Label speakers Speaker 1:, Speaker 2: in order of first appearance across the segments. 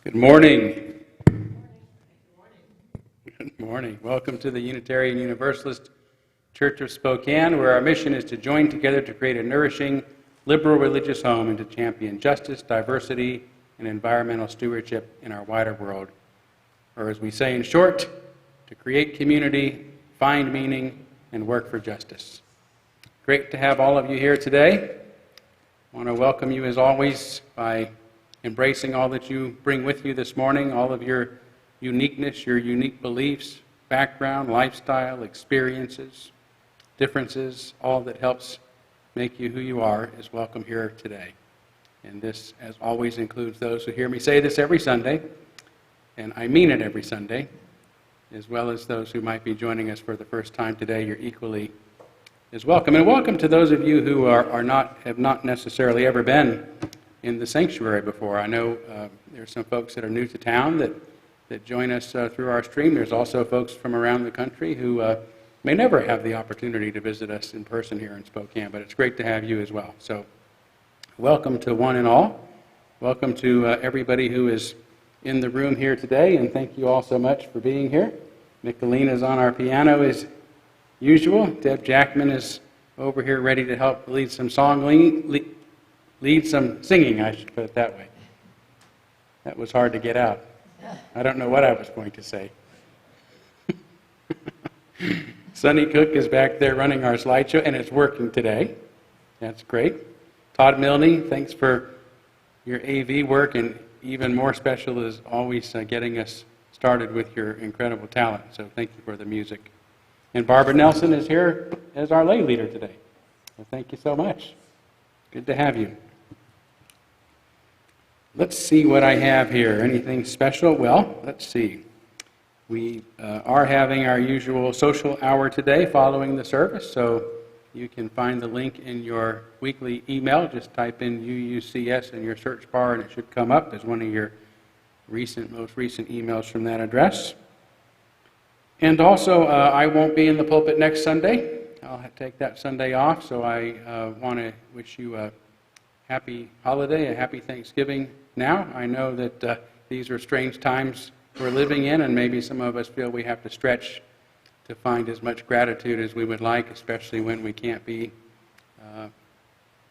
Speaker 1: Good morning. Good morning. Welcome to the Unitarian Universalist Church of Spokane, where our mission is to join together to create a nourishing, liberal religious home and to champion justice, diversity, and environmental stewardship in our wider world. Or as we say in short, to create community, find meaning, and work for justice. Great to have all of you here today. I want to welcome you as always by embracing all that you bring with you this morning, all of your uniqueness, your unique beliefs, background, lifestyle, experiences, differences, all that helps make you who you are is welcome here today. And this, as always, includes those who hear me say this every Sunday, and I mean it every Sunday, as well as those who might be joining us for the first time today. You're equally as welcome. And welcome to those of you who have not necessarily ever been in the sanctuary before. I know there's some folks that are new to town that join us through our stream. There's also folks from around the country who may never have the opportunity to visit us in person here in Spokane, but it's great to have you as well. So welcome to one and all. Welcome to everybody who is in the room here today, and thank you all so much for being here. Nicolene is on our piano as usual. Deb Jackman is over here ready to help lead some lead some singing, I should put it that way. That was hard to get out. I don't know what I was going to say. Sonny Cook is back there running our slideshow, and it's working today. That's great. Todd Milne, thanks for your AV work, and even more special is always getting us started with your incredible talent. So thank you for the music. And Barbara Nelson is here as our lay leader today. So thank you so much. Good to have you. Let's see what I have here. Anything special? Well, let's see. We are having our usual social hour today following the service, so you can find the link in your weekly email. Just type in UUCS in your search bar and it should come up as one of your most recent emails from that address. And also, I won't be in the pulpit next Sunday. I'll take that Sunday off, so I want to wish you a happy holiday, a happy Thanksgiving now. I know that these are strange times we're living in, and maybe some of us feel we have to stretch to find as much gratitude as we would like, especially when we can't be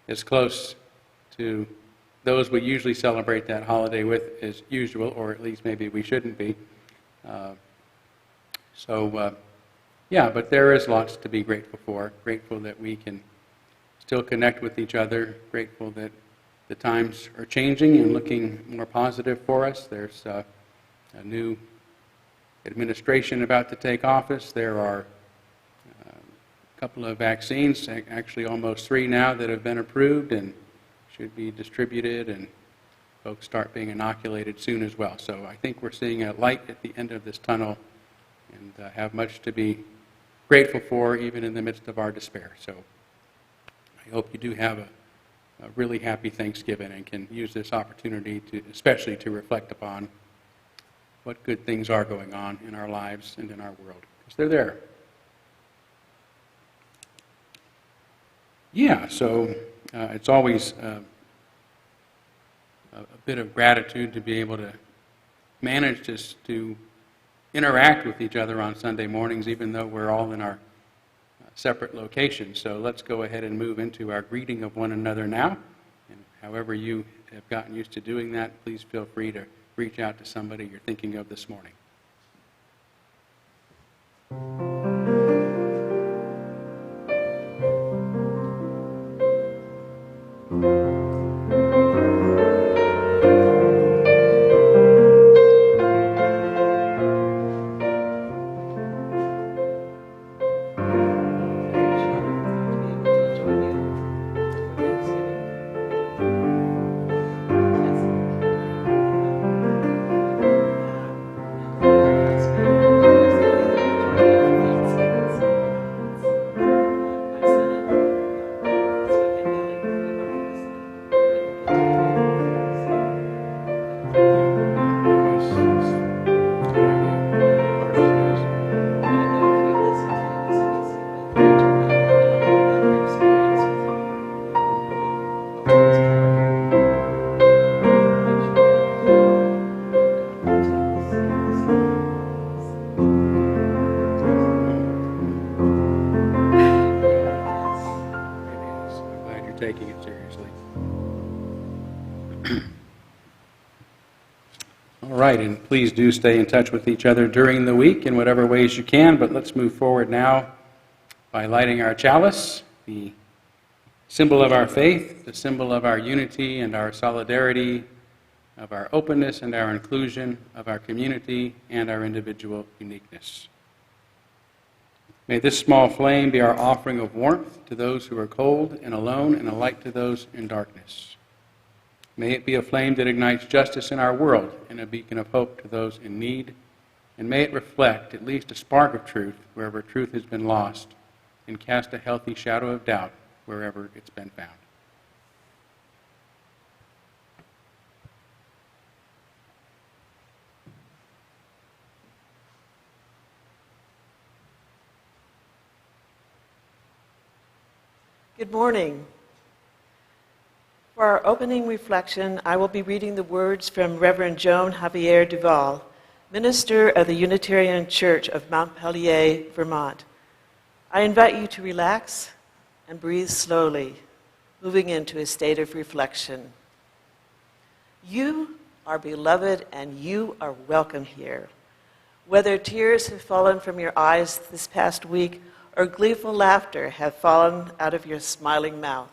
Speaker 1: as close to those we usually celebrate that holiday with as usual, or at least maybe we shouldn't be. Yeah, but there is lots to be grateful for. Grateful that we can still connect with each other. Grateful that the times are changing and looking more positive for us. There's a new administration about to take office. There are a couple of vaccines, actually almost 3 now, that have been approved and should be distributed, and folks start being inoculated soon as well. So I think we're seeing a light at the end of this tunnel and have much to be grateful for, even in the midst of our despair. So I hope you do have a really happy Thanksgiving and can use this opportunity especially to reflect upon what good things are going on in our lives and in our world, because they're there. Yeah, so it's always a bit of gratitude to be able to manage to interact with each other on Sunday mornings, even though we're all in our separate locations. So let's go ahead and move into our greeting of one another now. And however you have gotten used to doing that, please feel free to reach out to somebody you're thinking of this morning. taking it seriously. All right, and please do stay in touch with each other during the week in whatever ways you can, but let's move forward now by lighting our chalice, the symbol of our faith, the symbol of our unity and our solidarity, of our openness and our inclusion, of our community and our individual uniqueness. May this small flame be our offering of warmth to those who are cold and alone, and a light to those in darkness. May it be a flame that ignites justice in our world and a beacon of hope to those in need, and may it reflect at least a spark of truth wherever truth has been lost, and cast a healthy shadow of doubt wherever it's been found.
Speaker 2: Good morning. For our opening reflection, I will be reading the words from Reverend Joan Javier Duval, minister of the Unitarian Church of Montpelier, Vermont. I invite you to relax and breathe slowly, moving into a state of reflection. You are beloved and you are welcome here. Whether tears have fallen from your eyes this past week or gleeful laughter have fallen out of your smiling mouth,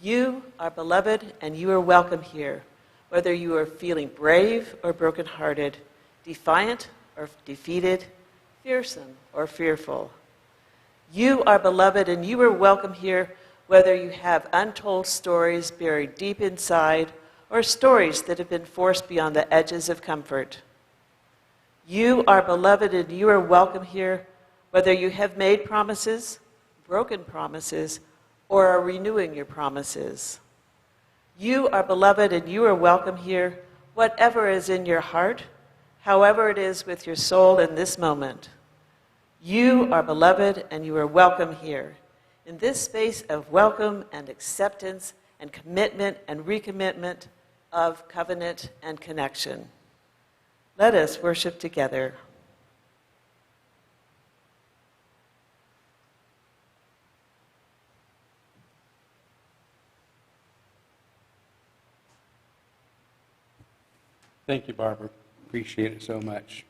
Speaker 2: you are beloved and you are welcome here, whether you are feeling brave or brokenhearted, defiant or defeated, fearsome or fearful. You are beloved and you are welcome here, whether you have untold stories buried deep inside or stories that have been forced beyond the edges of comfort. You are beloved and you are welcome here, whether you have made promises, broken promises, or are renewing your promises. You are beloved and you are welcome here, whatever is in your heart, however it is with your soul in this moment. You are beloved and you are welcome here, in this space of welcome and acceptance and commitment and recommitment of covenant and connection. Let us worship together.
Speaker 1: Thank you, Barbara. Appreciate it so much.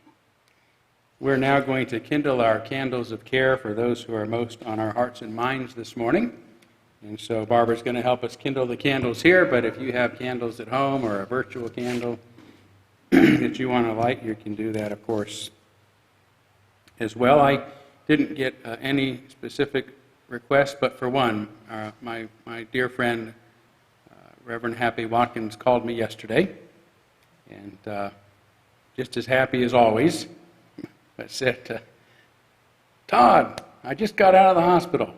Speaker 1: We're now going to kindle our candles of care for those who are most on our hearts and minds this morning. And so Barbara's going to help us kindle the candles here, but if you have candles at home or a virtual candle that you want to light, you can do that, of course, as well. I didn't get any specific requests, but for one, my dear friend, Reverend Happy Watkins, called me yesterday. And just as happy as always, but said, Todd, I just got out of the hospital.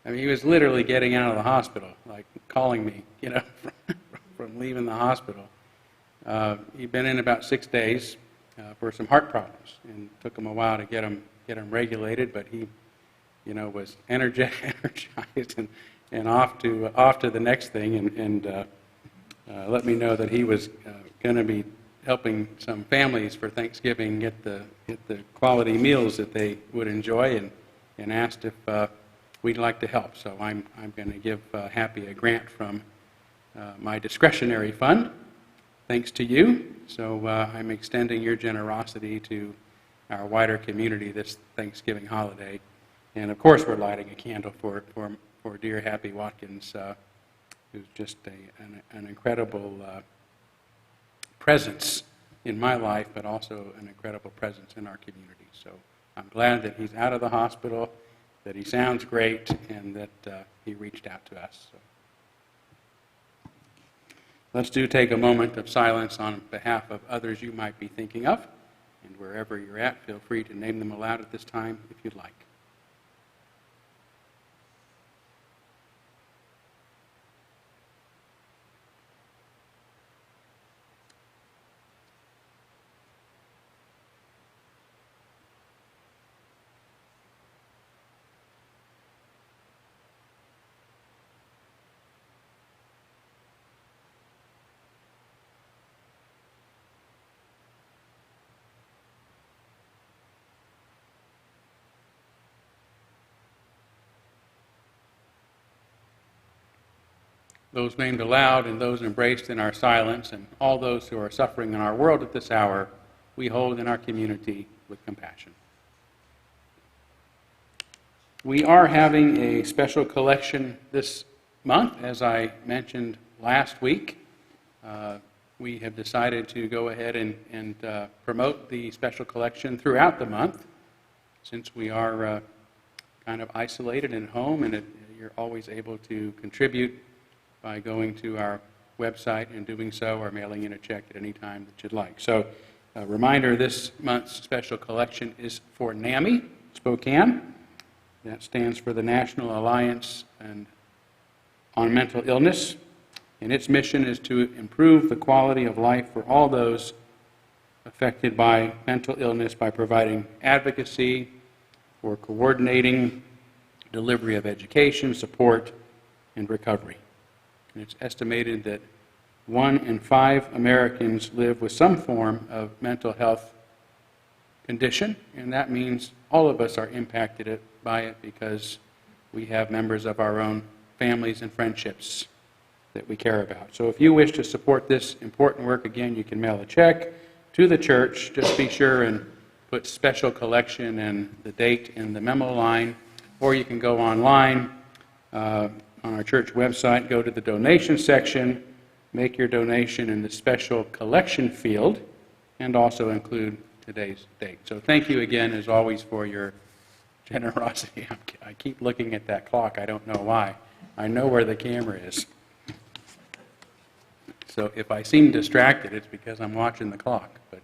Speaker 1: I mean, he was literally getting out of the hospital, like calling me, from leaving the hospital. He'd been in about 6 days for some heart problems, and it took him a while to get him regulated, but he, was energized and off to the next thing, and let me know that he was going to be helping some families for Thanksgiving get the quality meals that they would enjoy, and asked if we'd like to help. So I'm going to give Happy a grant from my discretionary fund, thanks to you. So I'm extending your generosity to our wider community this Thanksgiving holiday. And of course we're lighting a candle for dear Happy Watkins, who's just an incredible presence in my life, but also an incredible presence in our community. So I'm glad that he's out of the hospital, that he sounds great, and that he reached out to us. So let's take a moment of silence on behalf of others you might be thinking of, and wherever you're at, feel free to name them aloud at this time if you'd like. those named aloud and those embraced in our silence, and all those who are suffering in our world at this hour, we hold in our community with compassion. We are having a special collection this month, as I mentioned last week. We have decided to go ahead and promote the special collection throughout the month, since we are kind of isolated and home, and you're always able to contribute by going to our website and doing so, or mailing in a check at any time that you'd like. So, a reminder, this month's special collection is for NAMI, Spokane. That stands for the National Alliance on Mental Illness, and its mission is to improve the quality of life for all those affected by mental illness by providing advocacy for coordinating delivery of education, support, and recovery. And it's estimated that 1 in 5 Americans live with some form of mental health condition, and that means all of us are impacted by it because we have members of our own families and friendships that we care about. So if you wish to support this important work, again, you can mail a check to the church. Just be sure and put special collection and the date in the memo line, or you can go online on our church website, go to the donation section, make your donation in the special collection field, and also include today's date. So thank you again, as always, for your generosity. I keep looking at that clock. I don't know why. I know where the camera is. So if I seem distracted, it's because I'm watching the clock. But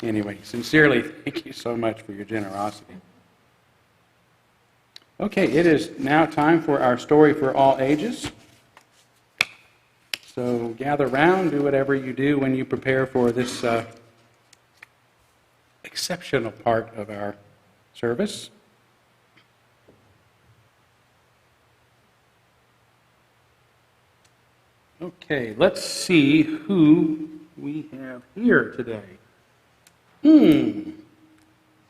Speaker 1: anyway, sincerely, thank you so much for your generosity. Okay, it is now time for our story for all ages. So gather round, do whatever you do when you prepare for this exceptional part of our service. Okay, let's see who we have here today. I'm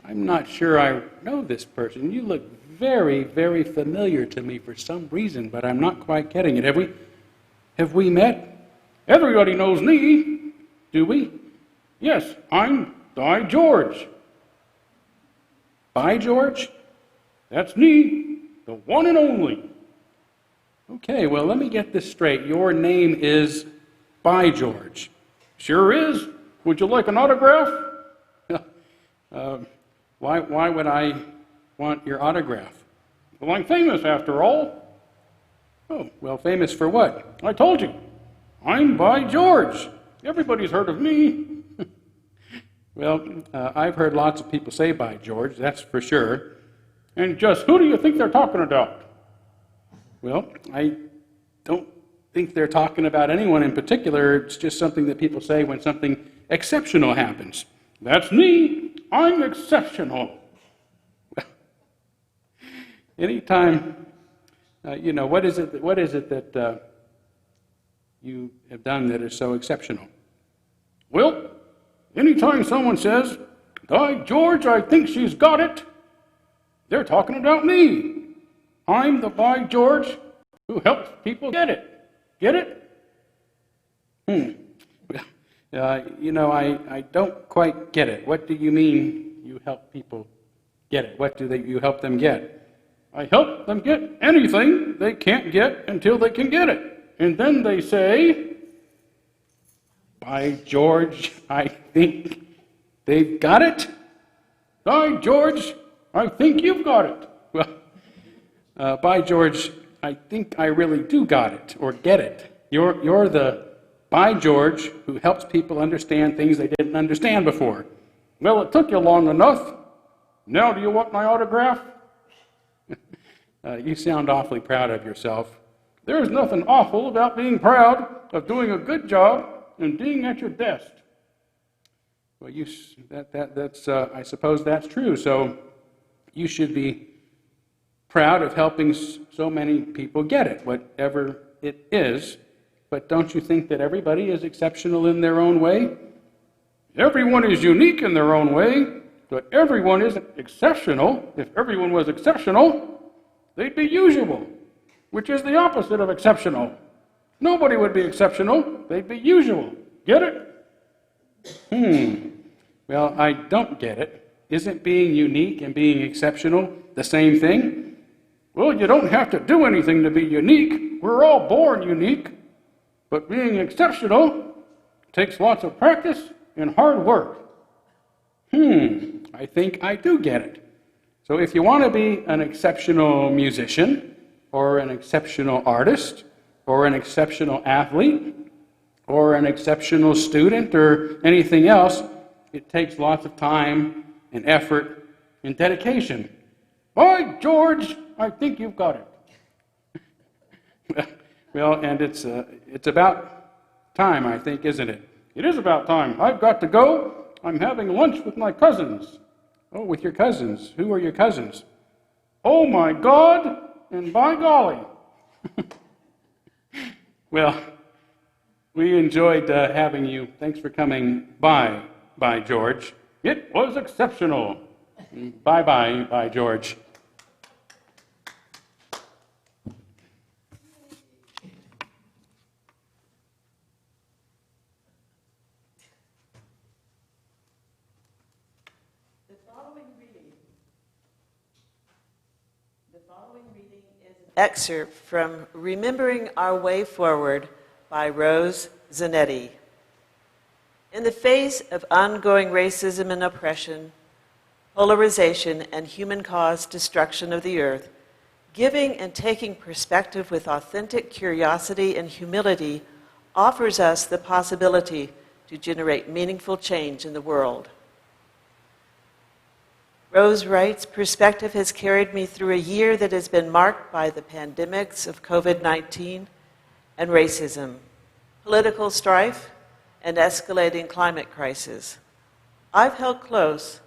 Speaker 1: not sure I know this person. You look very, very familiar to me for some reason, but I'm not quite getting it. Have we met? Everybody knows me, do we? Yes, I'm By George. By George? That's me, the one and only. Okay, well, let me get this straight. Your name is By George. Sure is. Would you like an autograph? Why would I want your autograph? Well, I'm famous after all. Oh, well, famous for what? I told you. I'm By George. Everybody's heard of me. Well, I've heard lots of people say By George, that's for sure. And just who do you think they're talking about? Well, I don't think they're talking about anyone in particular. It's just something that people say when something exceptional happens. That's me. I'm exceptional. Anytime, what is it that you have done that is so exceptional? Well, anytime someone says, "By George, I think she's got it," they're talking about me. I'm the By George who helps people get it. Get it? I don't quite get it. What do you mean you help people get it? What do you help them get? I help them get anything they can't get until they can get it. And then they say, "By George, I think they've got it. By George, I think you've got it." Well, By George, I think I really do got it, or get it. You're the By George who helps people understand things they didn't understand before. Well, it took you long enough. Now do you want my autograph? You sound awfully proud of yourself. There's nothing awful about being proud of doing a good job and being at your desk. Well, that's I suppose that's true. So you should be proud of helping so many people get it, whatever it is. But don't you think that everybody is exceptional in their own way? Everyone is unique in their own way, but everyone isn't exceptional. If everyone was exceptional, they'd be usual, which is the opposite of exceptional. Nobody would be exceptional. They'd be usual. Get it? Well, I don't get it. Isn't being unique and being exceptional the same thing? Well, you don't have to do anything to be unique. We're all born unique. But being exceptional takes lots of practice and hard work. I think I do get it. So if you want to be an exceptional musician, or an exceptional artist, or an exceptional athlete, or an exceptional student, or anything else, it takes lots of time and effort and dedication. By George, I think you've got it. Well, and it's about time, I think, isn't it? It is about time. I've got to go. I'm having lunch with my cousins. Oh, with your cousins. Who are your cousins? Oh, my God, and by golly. Well, we enjoyed having you. Thanks for coming by George. It was exceptional. Bye-bye, by George.
Speaker 2: The following reading is an excerpt from Remembering Our Way Forward by Rose Zanetti. In the face of ongoing racism and oppression, polarization, and human-caused destruction of the earth, giving and taking perspective with authentic curiosity and humility offers us the possibility to generate meaningful change in the world. Rose writes, perspective has carried me through a year that has been marked by the pandemics of COVID-19 and racism, political strife, and escalating climate crisis. I've held close,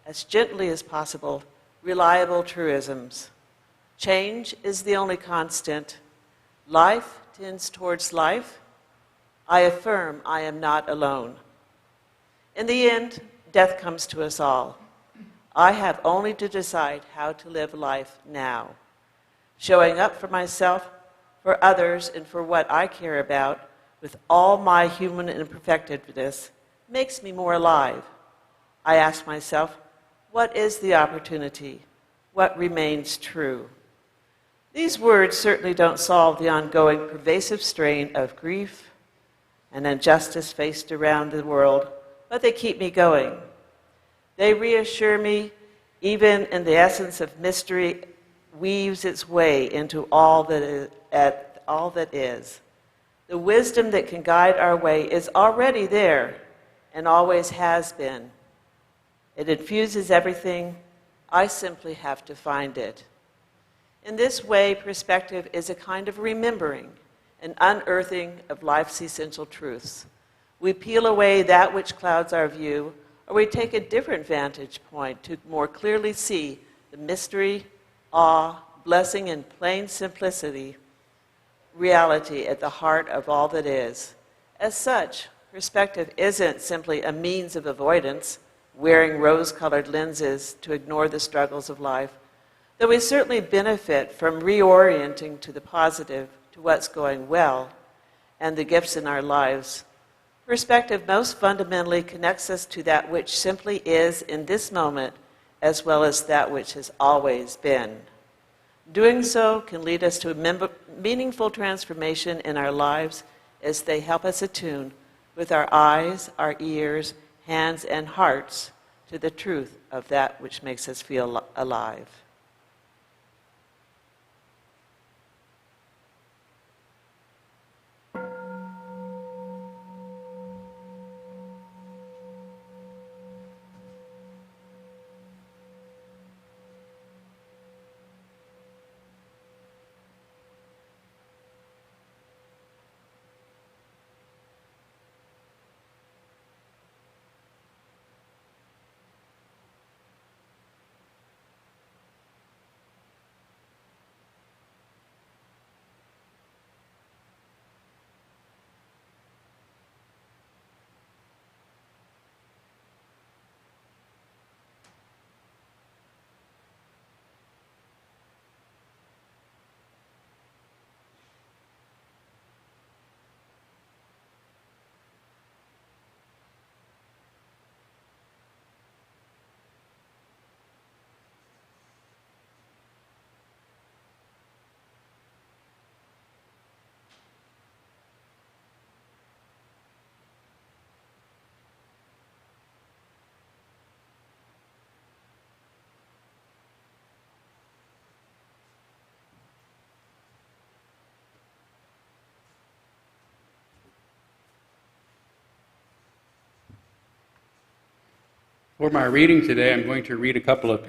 Speaker 2: as gently as possible, reliable truisms. Change is the only constant. Life tends towards life. I affirm I am not alone. In the end, death comes to us all. I have only to decide how to live life now, showing up for myself, for others, and for what I care about with all my human imperfectedness makes me more alive. I ask myself, what is the opportunity? What remains true? These words certainly don't solve the ongoing pervasive strain of grief and injustice faced around the world, but they keep me going. They reassure me, even in the essence of mystery weaves its way into all that is. The wisdom that can guide our way is already there and always has been. It infuses everything. I simply have to find it. In this way, perspective is a kind of remembering, an unearthing of life's essential truths. We peel away that which clouds our view, or we take a different vantage point to more clearly see the mystery, awe, blessing, and plain simplicity, reality at the heart of all that is. As such, perspective isn't simply a means of avoidance, wearing rose-colored lenses to ignore the struggles of life, though we certainly benefit from reorienting to the positive, to what's going well, and the gifts in our lives. Perspective most fundamentally connects us to that which simply is in this moment, as well as that which has always been. Doing so can lead us to a meaningful transformation in our lives as they help us attune with our eyes, our ears, hands, and hearts to the truth of that which makes us feel alive.
Speaker 1: For my reading today, I'm going to read a couple of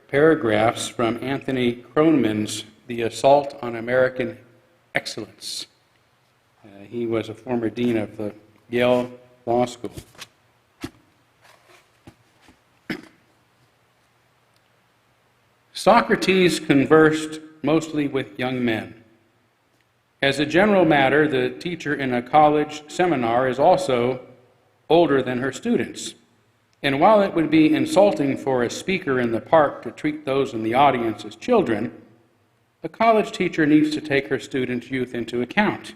Speaker 1: paragraphs from Anthony Croneman's The Assault on American Excellence. He was a former dean of the Yale Law School. Socrates conversed mostly with young men. As a general matter, the teacher in a college seminar is also older than her students. And while it would be insulting for a speaker in the park to treat those in the audience as children, a college teacher needs to take her students' youth into account.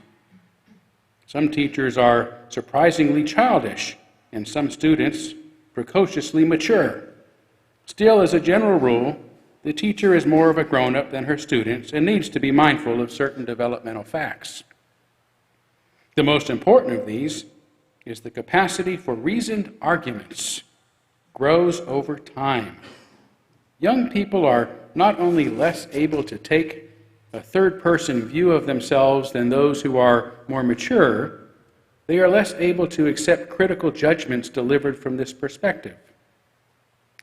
Speaker 1: Some teachers are surprisingly childish, and some students precociously mature. Still, as a general rule, the teacher is more of a grown-up than her students and needs to be mindful of certain developmental facts. The most important of these is the capacity for reasoned arguments grows over time. Young people are not only less able to take a third-person view of themselves than those who are more mature, they are less able to accept critical judgments delivered from this perspective.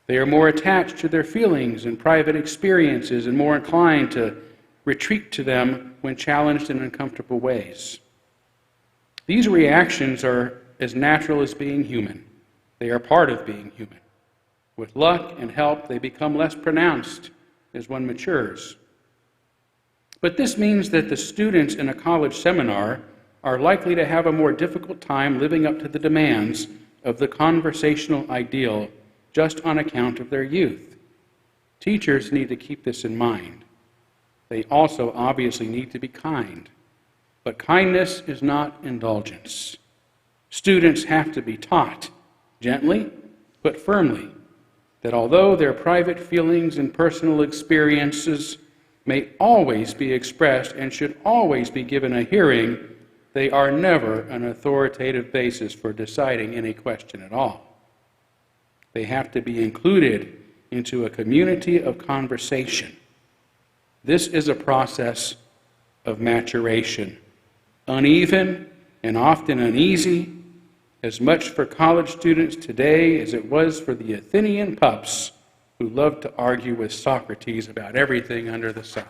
Speaker 1: They are more attached to their feelings and private experiences and more inclined to retreat to them when challenged in uncomfortable ways. These reactions are as natural as being human. They are part of being human. With luck and help, they become less pronounced as one matures. But this means that the students in a college seminar are likely to have a more difficult time living up to the demands of the conversational ideal just on account of their youth. Teachers need to keep this in mind. They also obviously need to be kind. But kindness is not indulgence. Students have to be taught, gently but firmly, that although their private feelings and personal experiences may always be expressed and should always be given a hearing, they are never an authoritative basis for deciding any question at all. They have to be included into a community of conversation. This is a process of maturation, uneven and often uneasy, as much for college students today as it was for the Athenian pups who loved to argue with Socrates about everything under the sun.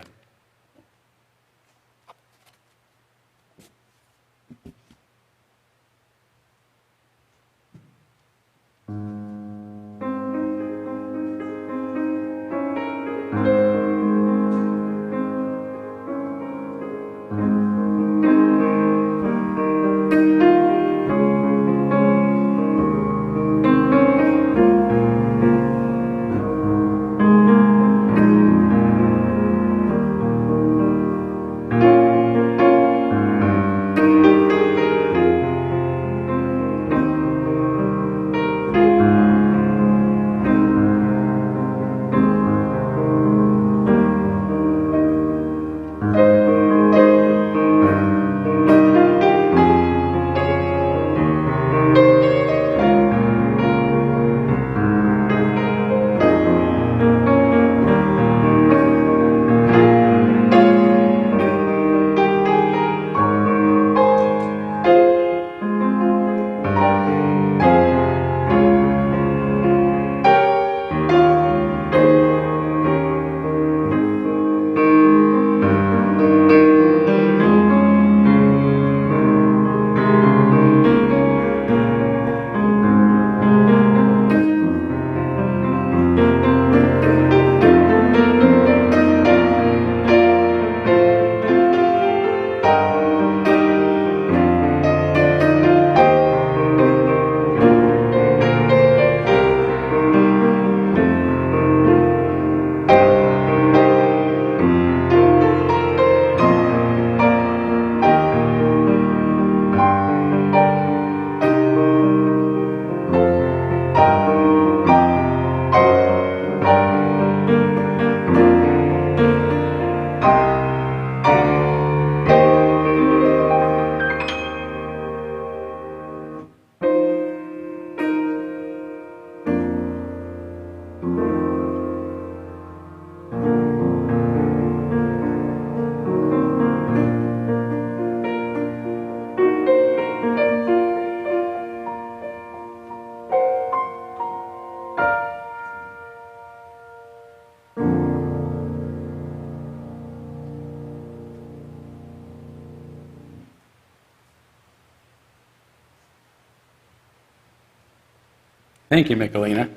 Speaker 1: Thank you, Michelina.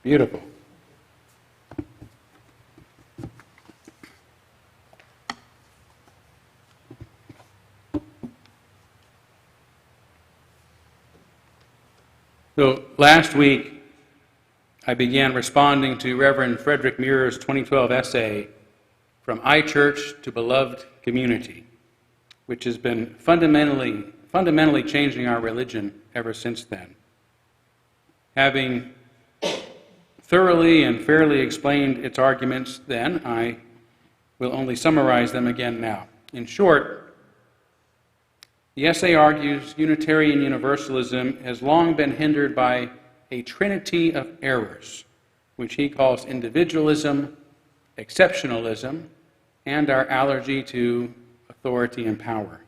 Speaker 1: Beautiful. So last week, I began responding to Reverend Frederick Muir's 2012 essay, From iChurch to Beloved Community, which has been fundamentally changing our religion ever since then. Having thoroughly and fairly explained its arguments then, I will only summarize them again now. In short, the essay argues Unitarian Universalism has long been hindered by a trinity of errors, which he calls individualism, exceptionalism, and our allergy to authority and power.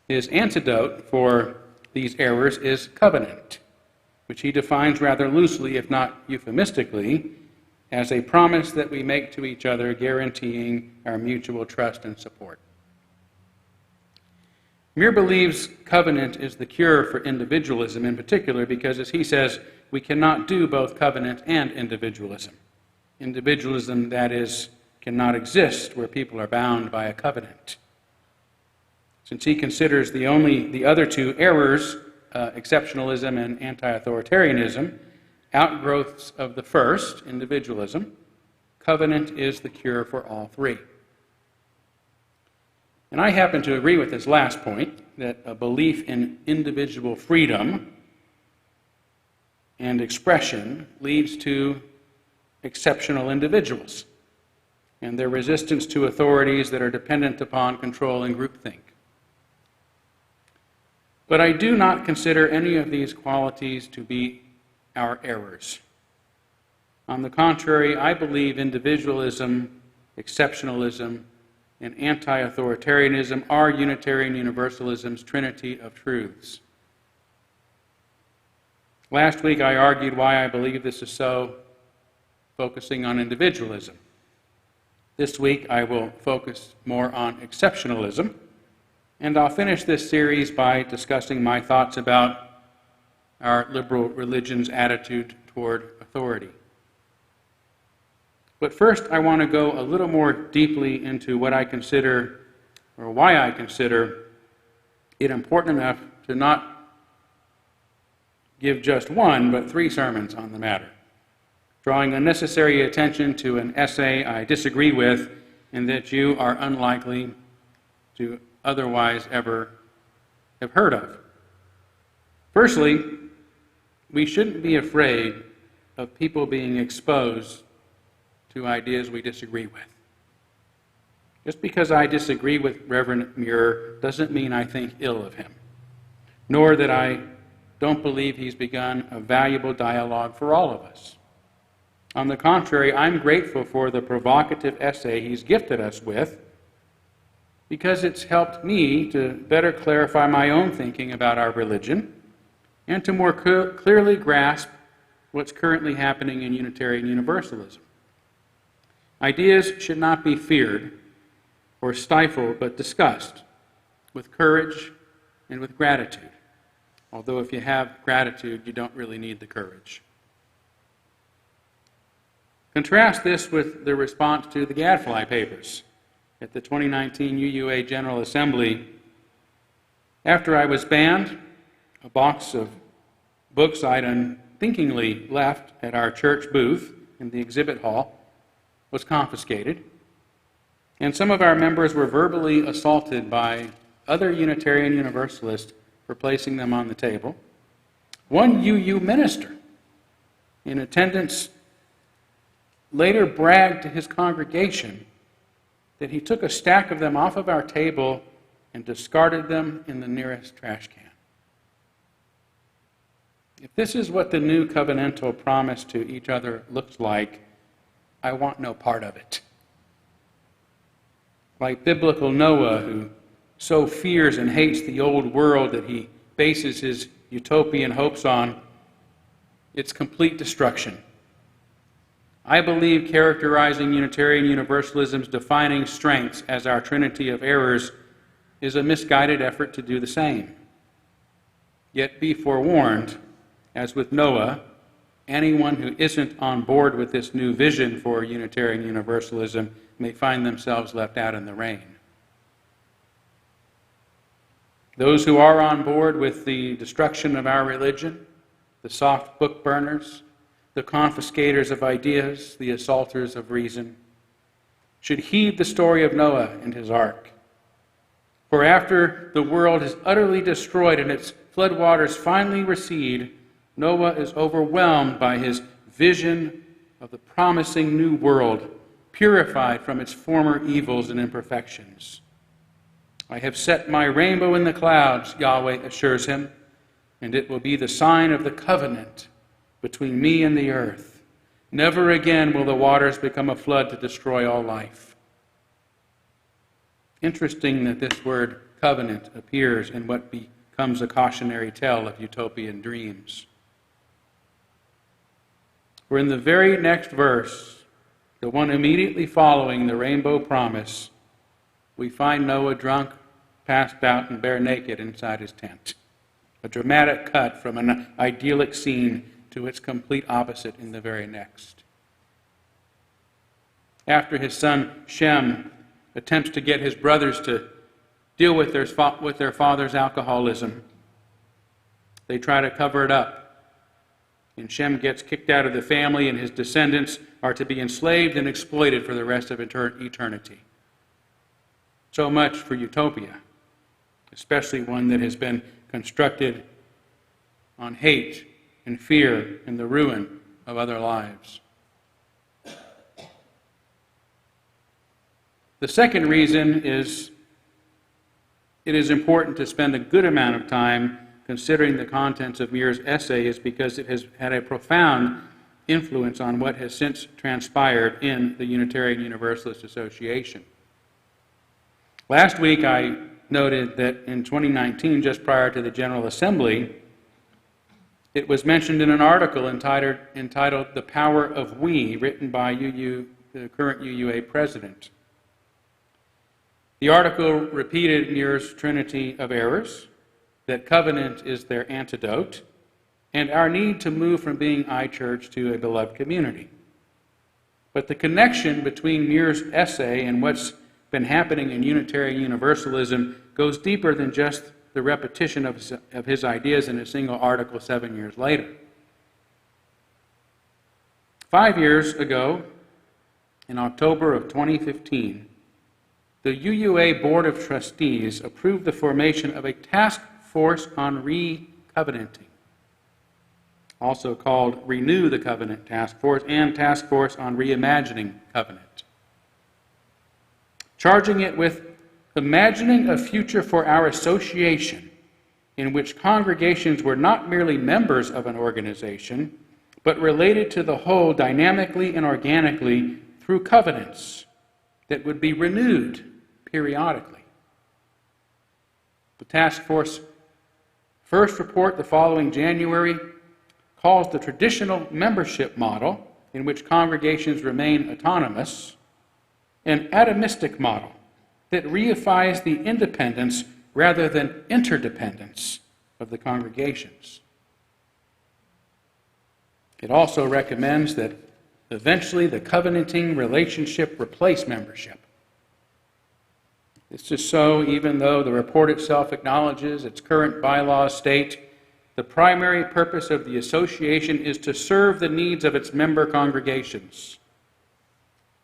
Speaker 1: His antidote for these errors is covenant, which he defines rather loosely, if not euphemistically, as a promise that we make to each other guaranteeing our mutual trust and support. Muir believes covenant is the cure for individualism in particular because, as he says, we cannot do both covenant and individualism. Individualism, that is, cannot exist where people are bound by a covenant. Since he considers the other two errors, exceptionalism and anti-authoritarianism, outgrowths of the first, individualism, covenant is the cure for all three. And I happen to agree with this last point, that a belief in individual freedom and expression leads to exceptional individuals and their resistance to authorities that are dependent upon control and groupthink. But I do not consider any of these qualities to be our errors. On the contrary, I believe individualism, exceptionalism, and anti-authoritarianism are Unitarian Universalism's trinity of truths. Last week I argued why I believe this is so, focusing on individualism. This week I will focus more on exceptionalism, and I'll finish this series by discussing my thoughts about our liberal religion's attitude toward authority. But first, I want to go a little more deeply into what I consider, or why I consider it important enough to not give just one, but 3 sermons on the matter, drawing unnecessary attention to an essay I disagree with and that you are unlikely to otherwise ever have heard of. Firstly, we shouldn't be afraid of people being exposed to ideas we disagree with. Just because I disagree with Reverend Muir doesn't mean I think ill of him, nor that I don't believe he's begun a valuable dialogue for all of us. On the contrary, I'm grateful for the provocative essay he's gifted us with because it's helped me to better clarify my own thinking about our religion and to more clearly grasp what's currently happening in Unitarian Universalism. Ideas should not be feared or stifled, but discussed with courage and with gratitude. Although if you have gratitude, you don't really need the courage. Contrast this with the response to the Gadfly Papers at the 2019 UUA General Assembly. After I was banned, a box of books I'd unthinkingly left at our church booth in the exhibit hall was confiscated, and some of our members were verbally assaulted by other Unitarian Universalists for placing them on the table. One UU minister in attendance later bragged to his congregation that he took a stack of them off of our table and discarded them in the nearest trash can. If this is what the new covenantal promise to each other looks like, I want no part of it. Like biblical Noah, who so fears and hates the old world that he bases his utopian hopes on, its complete destruction. I believe characterizing Unitarian Universalism's defining strengths as our trinity of errors is a misguided effort to do the same. Yet be forewarned, as with Noah, anyone who isn't on board with this new vision for Unitarian Universalism may find themselves left out in the rain. Those who are on board with the destruction of our religion, the soft book burners, the confiscators of ideas, the assaulters of reason, should heed the story of Noah and his ark. For after the world is utterly destroyed and its floodwaters finally recede, Noah is overwhelmed by his vision of the promising new world, purified from its former evils and imperfections. I have set my rainbow in the clouds, Yahweh assures him, and it will be the sign of the covenant between me and the earth. Never again will the waters become a flood to destroy all life. Interesting that this word covenant appears in what becomes a cautionary tale of utopian dreams. For in the very next verse, the one immediately following the rainbow promise, we find Noah drunk, passed out, and bare naked inside his tent. A dramatic cut from an idyllic scene to its complete opposite in the very next. After his son Shem attempts to get his brothers to deal with their father's alcoholism, they try to cover it up. And Shem gets kicked out of the family, and his descendants are to be enslaved and exploited for the rest of eternity. So much for utopia, especially one that has been constructed on hate and fear and the ruin of other lives. The second reason is it is important to spend a good amount of time considering the contents of Muir's essay is because it has had a profound influence on what has since transpired in the Unitarian Universalist Association. Last week I noted that in 2019, just prior to the General Assembly, it was mentioned in an article entitled The Power of We, written by the current UUA president. The article repeated Muir's trinity of errors, that covenant is their antidote, and our need to move from being iChurch to a beloved community. But the connection between Muir's essay and what's been happening in Unitarian Universalism goes deeper than just the repetition of his ideas in a single article 7 years later. 5 years ago, in October of 2015, the UUA Board of Trustees approved the formation of a task force on re-covenanting, also called Renew the Covenant Task Force and Task Force on Reimagining Covenant, charging it with imagining a future for our association in which congregations were not merely members of an organization, but related to the whole dynamically and organically through covenants that would be renewed periodically. The task force first report the following January calls the traditional membership model, in which congregations remain autonomous, an atomistic model that reifies the independence rather than interdependence of the congregations. It also recommends that eventually the covenanting relationship replace membership. This is so even though the report itself acknowledges its current bylaws state the primary purpose of the association is to serve the needs of its member congregations,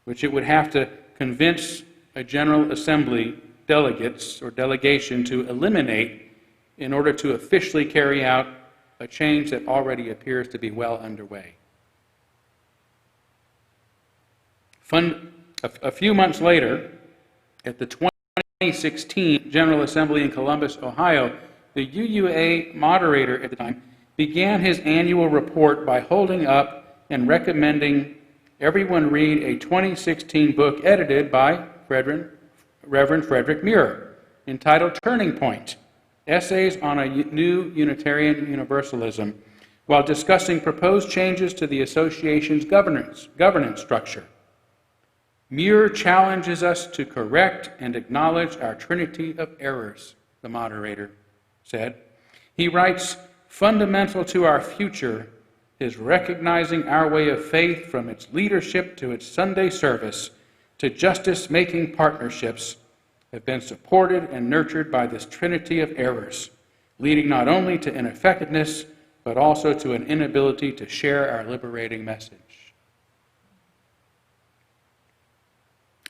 Speaker 1: which it would have to convince a General Assembly delegates or delegation to eliminate in order to officially carry out a change that already appears to be well underway. A few months later, at the 2016 General Assembly in Columbus, Ohio, the UUA moderator at the time began his annual report by holding up and recommending everyone read a 2016 book edited by Reverend Frederick Muir, entitled Turning Point, Essays on a New Unitarian Universalism, while discussing proposed changes to the association's governance structure. Muir challenges us to correct and acknowledge our trinity of errors, the moderator said. He writes, fundamental to our future is recognizing our way of faith from its leadership to its Sunday service to justice-making partnerships have been supported and nurtured by this trinity of errors, leading not only to ineffectiveness, but also to an inability to share our liberating message.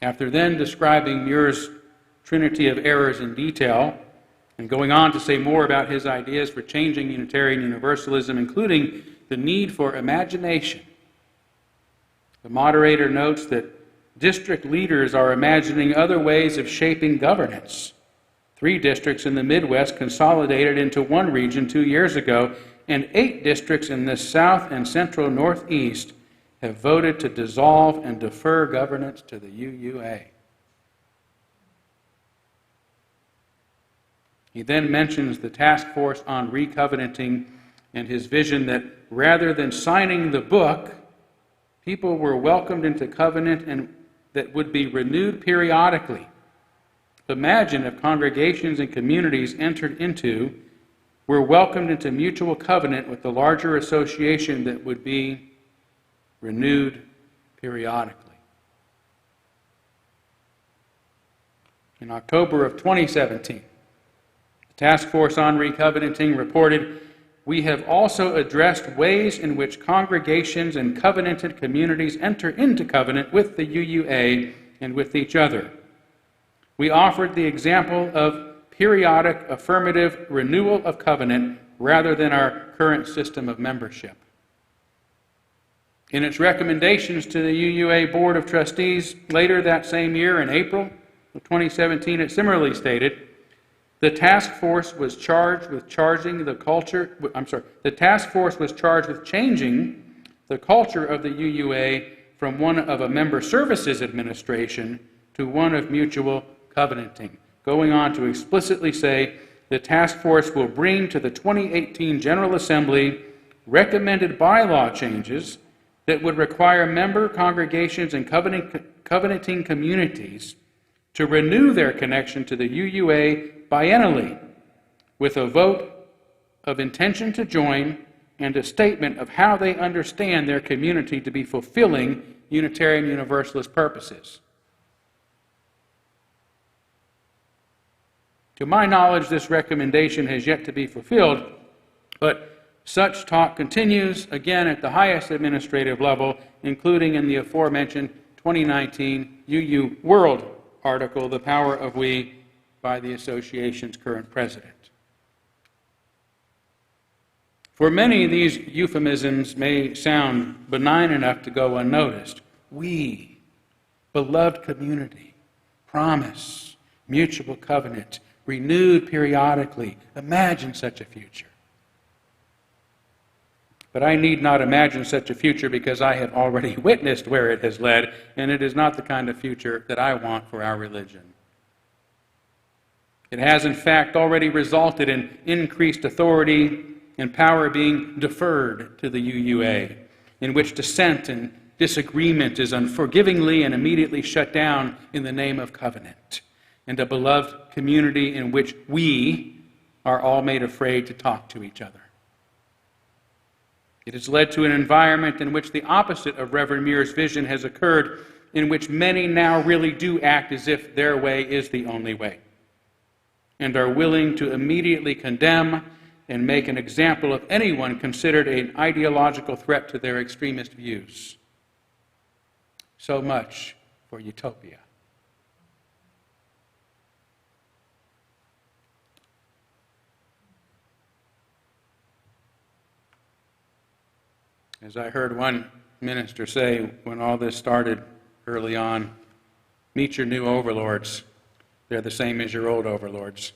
Speaker 1: After then describing Muir's trinity of errors in detail, and going on to say more about his ideas for changing Unitarian Universalism, including the need for imagination, the moderator notes that district leaders are imagining other ways of shaping governance. 3 districts in the Midwest consolidated into one region 2 years ago, and 8 districts in the South and Central Northeast have voted to dissolve and defer governance to the UUA. He then mentions the task force on recovenanting and his vision that rather than signing the book, people were welcomed into covenant and that would be renewed periodically. Imagine if congregations and communities entered into were welcomed into mutual covenant with the larger association that would be renewed periodically. In October of 2017, the Task Force on Recovenanting reported, "We have also addressed ways in which congregations and covenanted communities enter into covenant with the UUA and with each other. We offered the example of periodic affirmative renewal of covenant rather than our current system of membership." In its recommendations to the UUA Board of Trustees later that same year in April of 2017, it similarly stated, The task force was charged with changing the culture of the UUA from one of a member services administration to one of mutual covenanting, going on to explicitly say the task force will bring to the 2018 General Assembly recommended bylaw changes that would require member congregations and covenanting communities to renew their connection to the UUA biennially, with a vote of intention to join and a statement of how they understand their community to be fulfilling Unitarian Universalist purposes. To my knowledge, this recommendation has yet to be fulfilled, but such talk continues, again at the highest administrative level, including in the aforementioned 2019 UU World article, The Power of We, by the association's current president. For many, these euphemisms may sound benign enough to go unnoticed. We, beloved community, promise, mutual covenant, renewed periodically. Imagine such a future. But I need not imagine such a future because I have already witnessed where it has led, and it is not the kind of future that I want for our religion. It has, in fact, already resulted in increased authority and power being deferred to the UUA, in which dissent and disagreement is unforgivingly and immediately shut down in the name of covenant, and a beloved community in which we are all made afraid to talk to each other. It has led to an environment in which the opposite of Reverend Muir's vision has occurred, in which many now really do act as if their way is the only way, and are willing to immediately condemn and make an example of anyone considered an ideological threat to their extremist views. So much for utopia. As I heard one minister say when all this started early on, meet your new overlords. They're the same as your old overlords.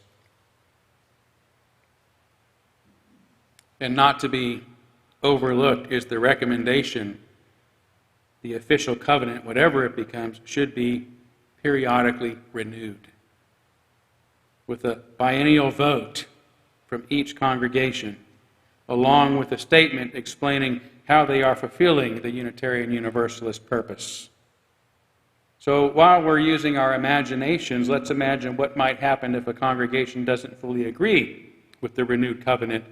Speaker 1: And not to be overlooked is the recommendation the official covenant, whatever it becomes, should be periodically renewed with a biennial vote from each congregation, along with a statement explaining how they are fulfilling the Unitarian Universalist purpose. So while we're using our imaginations, let's imagine what might happen if a congregation doesn't fully agree with the renewed covenant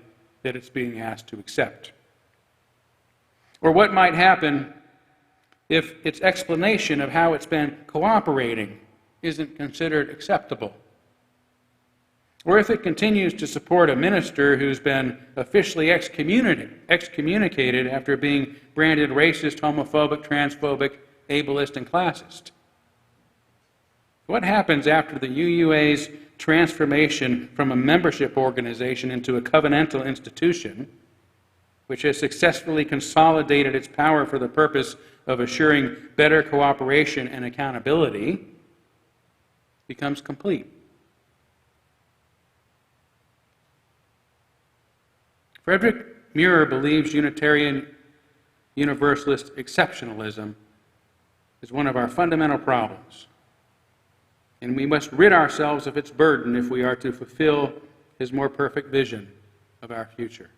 Speaker 1: that it's being asked to accept? Or what might happen if its explanation of how it's been cooperating isn't considered acceptable? Or if it continues to support a minister who's been officially excommunicated after being branded racist, homophobic, transphobic, ableist, and classist? What happens after the UUA's transformation from a membership organization into a covenantal institution, which has successfully consolidated its power for the purpose of assuring better cooperation and accountability, becomes complete? Frederick Muir believes Unitarian Universalist exceptionalism is one of our fundamental problems, and we must rid ourselves of its burden if we are to fulfill his more perfect vision of our future.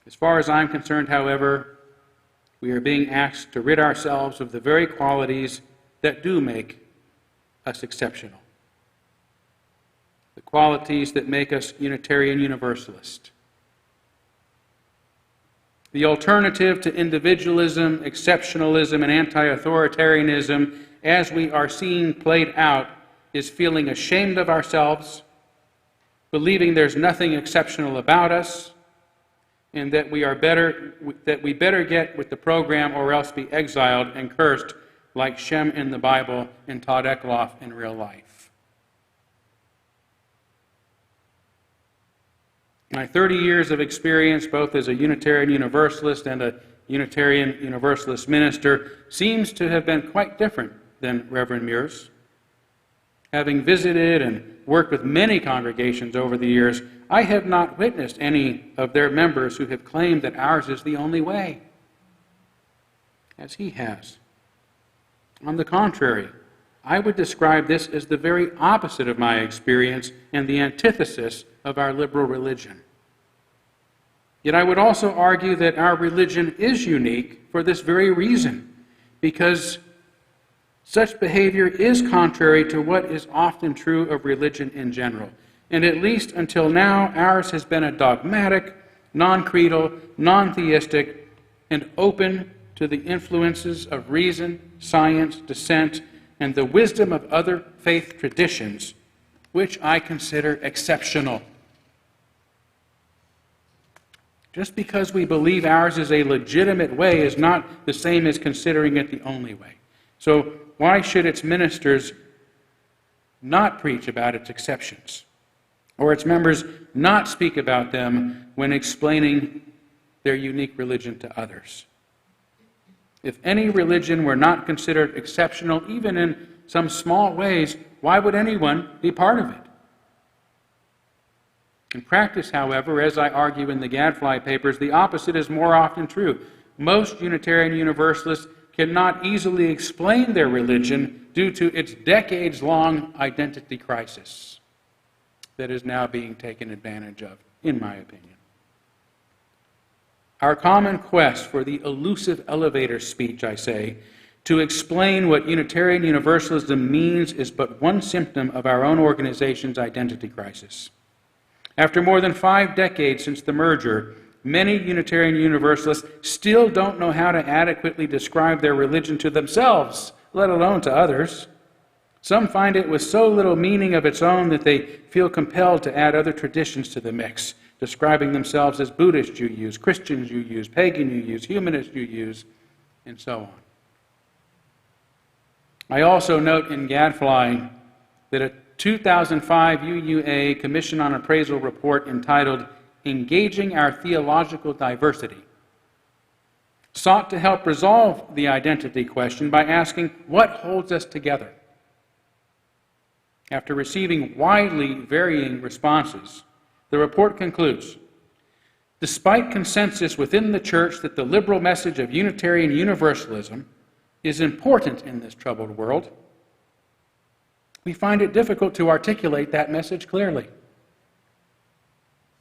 Speaker 1: As far as I'm concerned, however, we are being asked to rid ourselves of the very qualities that do make us exceptional. The qualities that make us Unitarian Universalist. The alternative to individualism, exceptionalism, and anti-authoritarianism, as we are seeing played out, is feeling ashamed of ourselves, believing there's nothing exceptional about us, and that we better get with the program or else be exiled and cursed like Shem in the Bible and Todd Eckloff in real life. My 30 years of experience, both as a Unitarian Universalist and a Unitarian Universalist minister, seems to have been quite different than Reverend Muir's. Having visited and worked with many congregations over the years, I have not witnessed any of their members who have claimed that ours is the only way, as he has. On the contrary, I would describe this as the very opposite of my experience and the antithesis of our liberal religion. Yet I would also argue that our religion is unique for this very reason, because such behavior is contrary to what is often true of religion in general. And at least until now, ours has been a dogmatic, non-creedal, non-theistic, and open to the influences of reason, science, dissent, and the wisdom of other faith traditions, which I consider exceptional. Just because we believe ours is a legitimate way is not the same as considering it the only way. So why should its ministers not preach about its exceptions, or its members not speak about them when explaining their unique religion to others? If any religion were not considered exceptional, even in some small ways, why would anyone be part of it? In practice, however, as I argue in the Gadfly papers, the opposite is more often true. Most Unitarian Universalists cannot easily explain their religion due to its decades-long identity crisis that is now being taken advantage of, in my opinion. Our common quest for the elusive elevator speech, I say, to explain what Unitarian Universalism means is but one symptom of our own organization's identity crisis. After more than 5 decades since the merger, many Unitarian Universalists still don't know how to adequately describe their religion to themselves, let alone to others. Some find it with so little meaning of its own that they feel compelled to add other traditions to the mix, describing themselves as Buddhist UUs, Christian UUs, pagan UUs, humanist UUs, and so on. I also note in Gadfly that a 2005 UUA Commission on Appraisal report entitled Engaging Our Theological Diversity sought to help resolve the identity question by asking what holds us together. After receiving widely varying responses, the report concludes, despite consensus within the church that the liberal message of Unitarian Universalism is important in this troubled world, we find it difficult to articulate that message clearly.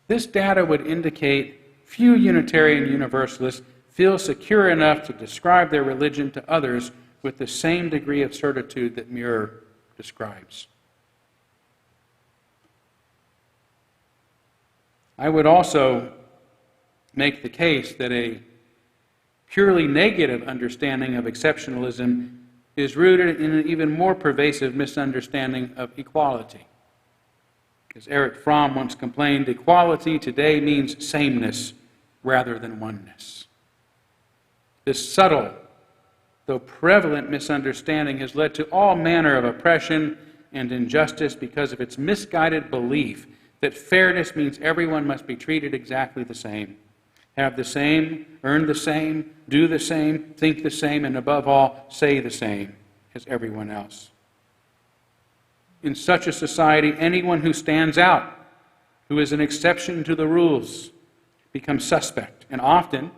Speaker 1: This data would indicate few Unitarian Universalists feel secure enough to describe their religion to others with the same degree of certitude that Muir describes. I would also make the case that a purely negative understanding of exceptionalism is rooted in an even more pervasive misunderstanding of equality. As Erich Fromm once complained, equality today means sameness rather than oneness. This subtle, though prevalent misunderstanding has led to all manner of oppression and injustice because of its misguided belief that fairness means everyone must be treated exactly the same, have the same, earn the same, do the same, think the same, and above all, say the same as everyone else. In such a society, anyone who stands out, who is an exception to the rules, becomes suspect and often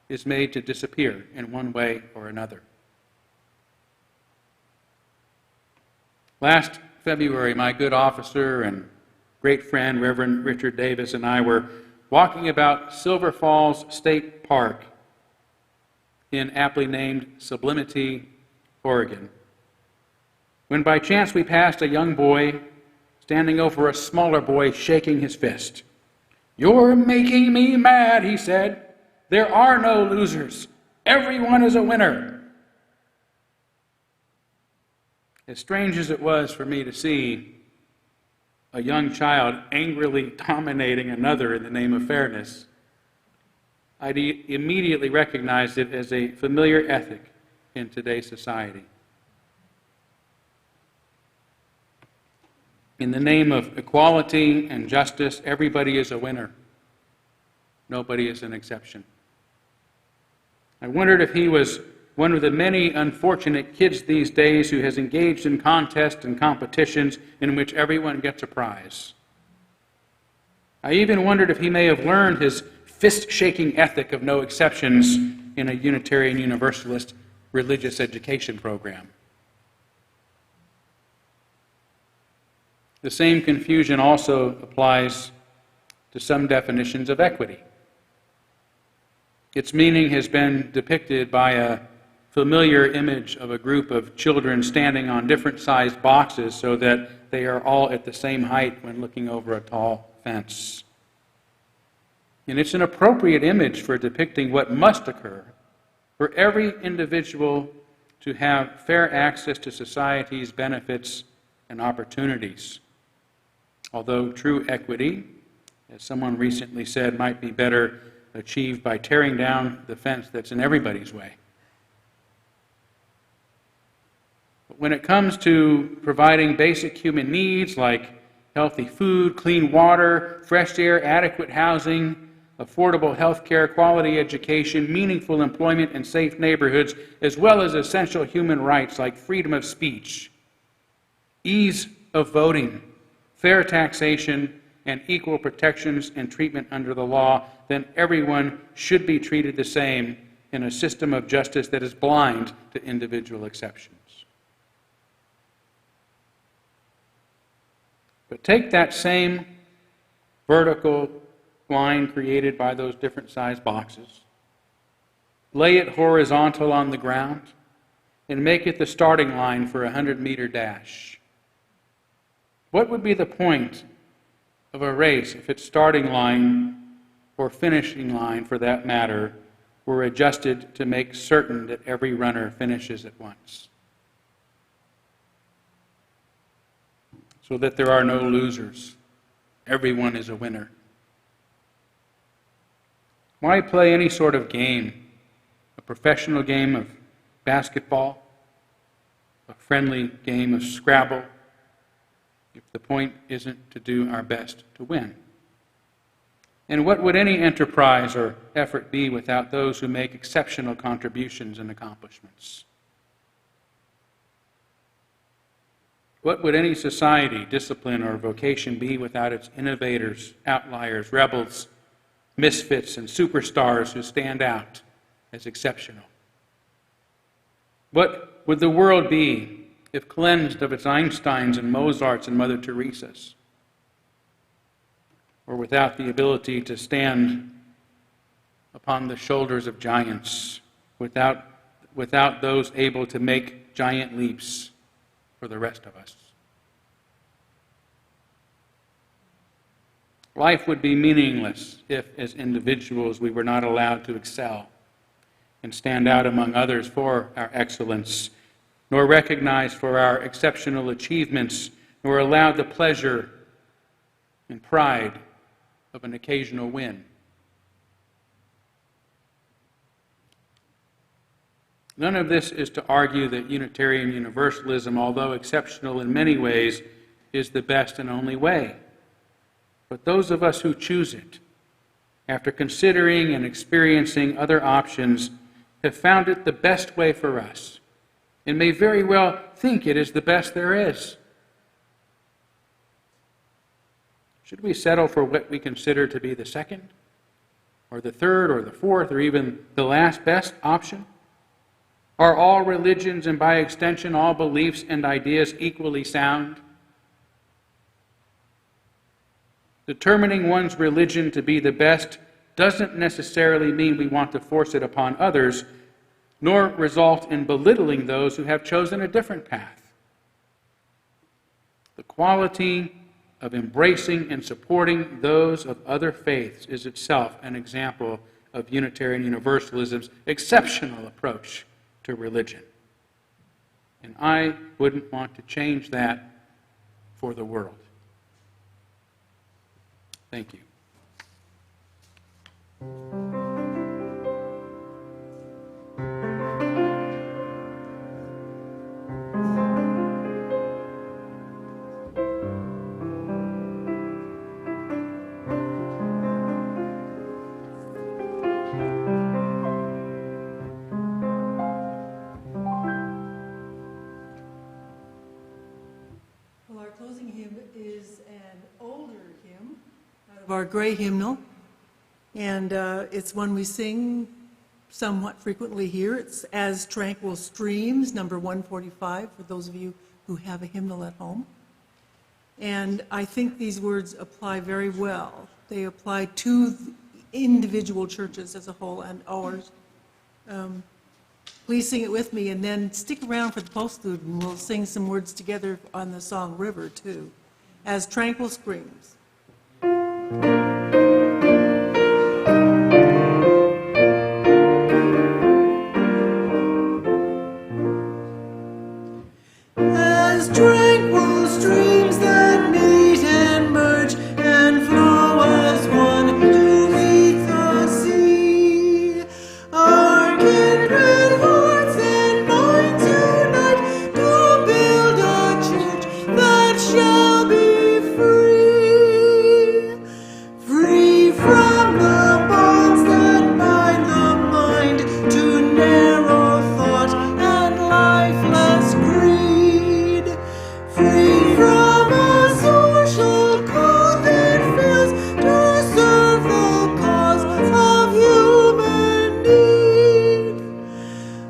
Speaker 1: is made to disappear in one way or another. Last February, my good officer and great friend, Reverend Richard Davis, and I were walking about Silver Falls State Park in aptly named Sublimity, Oregon, when by chance we passed a young boy standing over a smaller boy shaking his fist. "You're making me mad," he said. "There are no losers. Everyone is a winner." As strange as it was for me to see a young child angrily dominating another in the name of fairness, I immediately recognized it as a familiar ethic in today's society. In the name of equality and justice, everybody is a winner. Nobody is an exception. I wondered if he was one of the many unfortunate kids these days who has engaged in contests and competitions in which everyone gets a prize. I even wondered if he may have learned his fist-shaking ethic of no exceptions in a Unitarian Universalist religious education program. The same confusion also applies to some definitions of equity. Its meaning has been depicted by a familiar image of a group of children standing on different sized boxes so that they are all at the same height when looking over a tall fence. And it's an appropriate image for depicting what must occur for every individual to have fair access to society's benefits and opportunities. Although true equity, as someone recently said, might be better achieved by tearing down the fence that's in everybody's way. But when it comes to providing basic human needs like healthy food, clean water, fresh air, adequate housing, affordable health care, quality education, meaningful employment, and safe neighborhoods, as well as essential human rights like freedom of speech, ease of voting, fair taxation, and equal protections and treatment under the law, then everyone should be treated the same in a system of justice that is blind to individual exceptions. But take that same vertical line created by those different sized boxes, lay it horizontal on the ground, and make it the starting line for a 100-meter dash. What would be the point of a race if its starting line, or finishing line for that matter, were adjusted to make certain that every runner finishes at once? So that there are no losers. Everyone is a winner. Why play any sort of game? A professional game of basketball? A friendly game of Scrabble? If the point isn't to do our best to win. And what would any enterprise or effort be without those who make exceptional contributions and accomplishments? What would any society, discipline, or vocation be without its innovators, outliers, rebels, misfits, and superstars who stand out as exceptional? What would the world be if cleansed of its Einsteins and Mozarts and Mother Teresas, or without the ability to stand upon the shoulders of giants, without those able to make giant leaps for the rest of us? Life would be meaningless if, as individuals, we were not allowed to excel and stand out among others for our excellence, nor recognized for our exceptional achievements, nor allowed the pleasure and pride of an occasional win. None of this is to argue that Unitarian Universalism, although exceptional in many ways, is the best and only way. But those of us who choose it, after considering and experiencing other options, have found it the best way for us, and may very well think it is the best there is. Should we settle for what we consider to be the second, or the third, or the fourth, or even the last best option? Are all religions, and by extension all beliefs and ideas, equally sound? Determining one's religion to be the best doesn't necessarily mean we want to force it upon others, nor result in belittling those who have chosen a different path. The quality of embracing and supporting those of other faiths is itself an example of Unitarian Universalism's exceptional approach to religion. And I wouldn't want to change that for the world. Thank you.
Speaker 3: Well, our closing hymn is an older hymn out of our gray hymnal, and it's one we sing somewhat frequently here. It's As Tranquil Streams, number 145, for those of you who have a hymnal at home. And I think these words apply very well. They apply to individual churches as a whole and ours. Please sing it with me, and then stick around for the postlude, and we'll sing some words together on the song River, too. As Tranquil Streams. As tranquil streams that meet and merge and flow as one to meet the sea, our kindred hearts and minds unite to build a church that shall be free, free from the bonds that bind the mind to narrow thought and lifeless greed, free from a social code that fails to serve the cause of human need,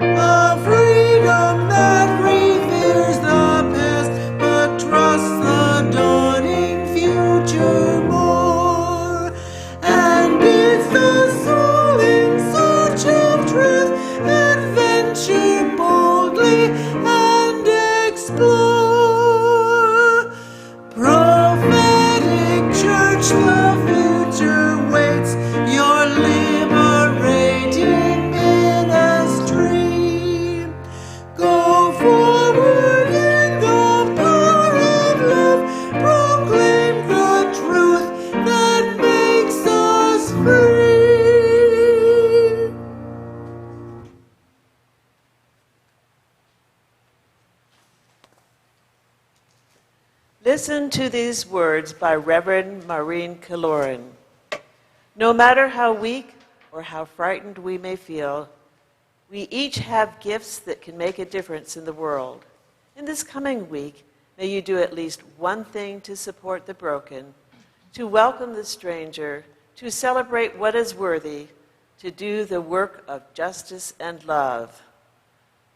Speaker 3: a freedom that reveres the past but trusts the dawning future more, and bids the soul in search of truth adventure boldly and explore. Prophetic church, the future waits your liberating ministry. Go forward in the power of love, proclaim the truth that makes us free.
Speaker 2: Listen to these words by Reverend Maureen Killoran. No matter how weak or how frightened we may feel, we each have gifts that can make a difference in the world. In this coming week, may you do at least one thing to support the broken, to welcome the stranger, to celebrate what is worthy, to do the work of justice and love.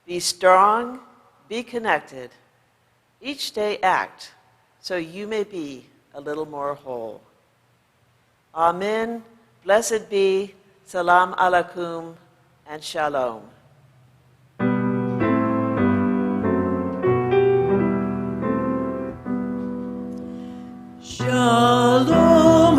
Speaker 2: Be strong, be connected. Each day act so you may be a little more whole. Amen. Blessed be. Salam alaikum and shalom.
Speaker 3: Shalom.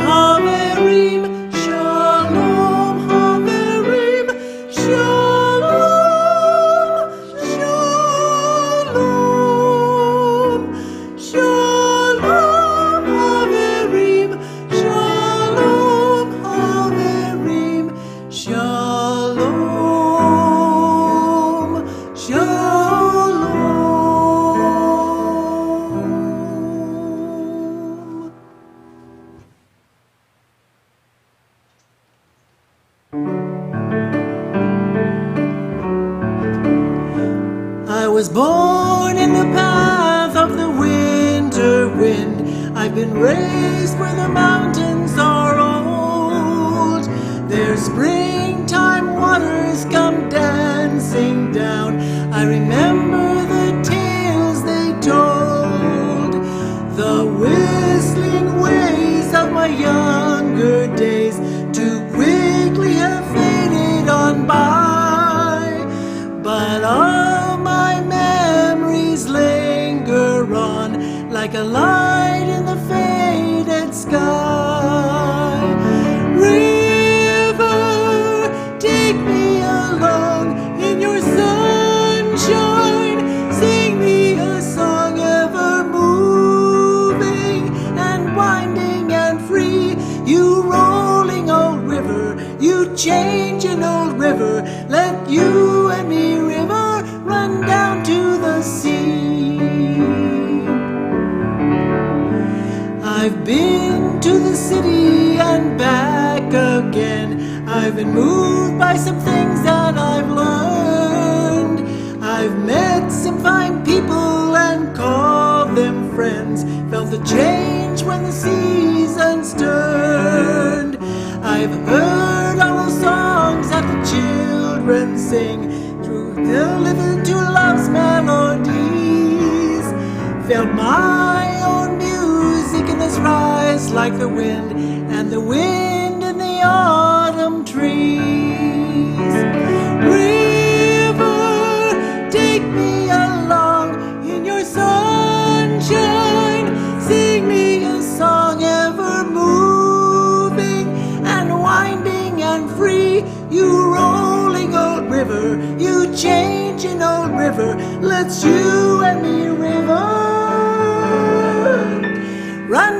Speaker 3: I've been raised where the mountains are old. Their springtime waters come dancing down. I remember the tales they told, the whistling ways of my younger days, too quickly have faded on by. But all my memories linger on, like a light in the faded sky. River, take me along in your sunshine. Sing me a song ever moving and winding and free. You rolling old river, you changing old river, let you and me, river, run down to the sea. I've been to the city and back again. I've been moved by some things that I've learned. I've met some fine people and called them friends, felt the change when the seasons turned. I've heard all the songs that the children sing, through the living to love's melodies, felt my own music in this rise like the wind, and the wind in the autumn trees. River, take me along in your sunshine. Sing me a song ever moving and winding and free. You rolling old river, you changing old river, let's you and me, river, run